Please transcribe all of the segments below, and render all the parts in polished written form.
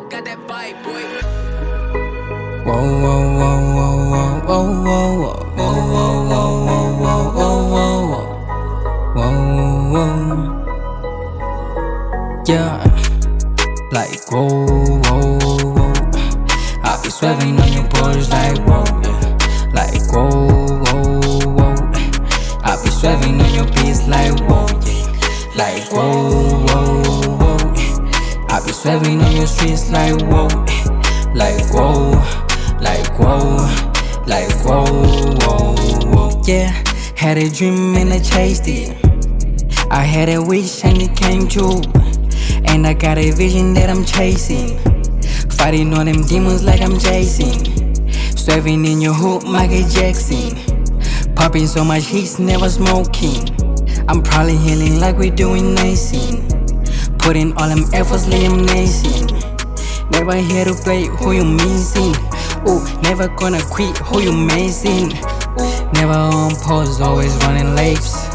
Kakhul got that bite, boy. Whoa, whoa, whoa, whoa, whoa, whoa, whoa, whoa, whoa, whoa, whoa, whoa, whoa, whoa. Yeah, like whoa, whoa, whoa. I be swerving on your boys like whoa, yeah. Like whoa, whoa, whoa. I be swerving on your beats like whoa, yeah. Like whoa, whoa, whoa. I be swerving on your streets like whoa, like whoa, like whoa, like whoa, whoa, whoa. Yeah, had a dream and I chased it. I had a wish and it came true. And I got a vision that I'm chasing. Fighting all them demons like I'm Jason. Swerving in your hood, Michael Jackson. Popping so much heat, never smoking. I'm probably healing like we're doing Nation. Putting all them efforts, Liam Nation. Never here to play, who you missing? Ooh, never gonna quit, who you missing? Never on pause, always running laps.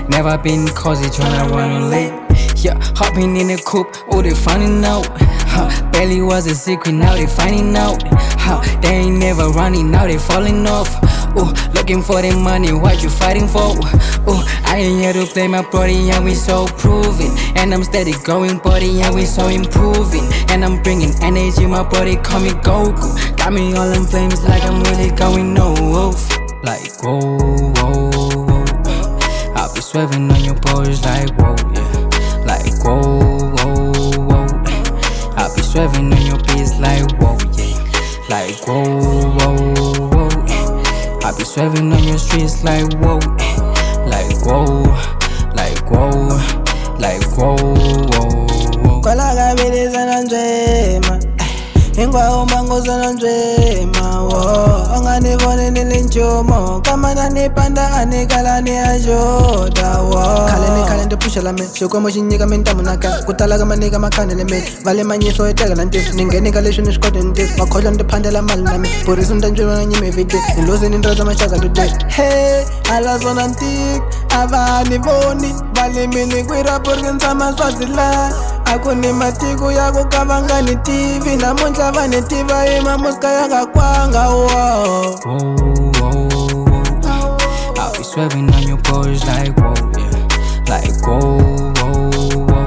Never been cozy, tryna run late. Yeah, hopping in the coupe, oh they finding out. Barely was a secret, now they finding out. They ain't never running, now they falling off. Ooh, looking for the money, what you fighting for? Ooh, I ain't here to play my body, and we so proven. And I'm steady going body, and we so improving. And I'm bringing energy, my body call me Goku. Got me all in flames like I'm really going off. Like whoa, whoa, whoa. I'll be swerving on your boys like whoa, yeah. Like whoa, whoa, whoa. I'll be swerving on your beats like whoa, yeah. Like whoa, whoa, whoa. I'll be swerving on your streets like whoa, like whoa, like whoa, like whoa, whoa, whoa. Kwala kabili zananjema, ingwa umango zananjema, wo. Onganibone nilinchumo, kama nanipanda anikala ni ajoda, wo. Kale ndi pusha la me, shoko moshinyika mentamunaka, kutala kama nika makane le me, vale manyiso etega lantis, ningeni kale shuni shkote ntis, makhola ndiphandela mali nami, purisu ndanjwe na nyime vide, nilozi nindoza mashaka today. Hey, ala zona ntik, abani boni, vale mini kwira purkin sama swazila. Akuni matiku ya kukavangani TV, namuntlha vane tiva imamuska yanga kwanga, wo. Whoa, whoa, whoa. I'll be swerving on your boys like whoa, yeah. Like whoa, whoa, whoa.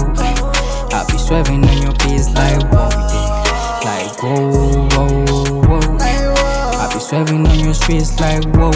I'll be swerving on your beats like whoa, yeah. Like whoa, whoa, whoa. I'll be swerving on your streets like whoa.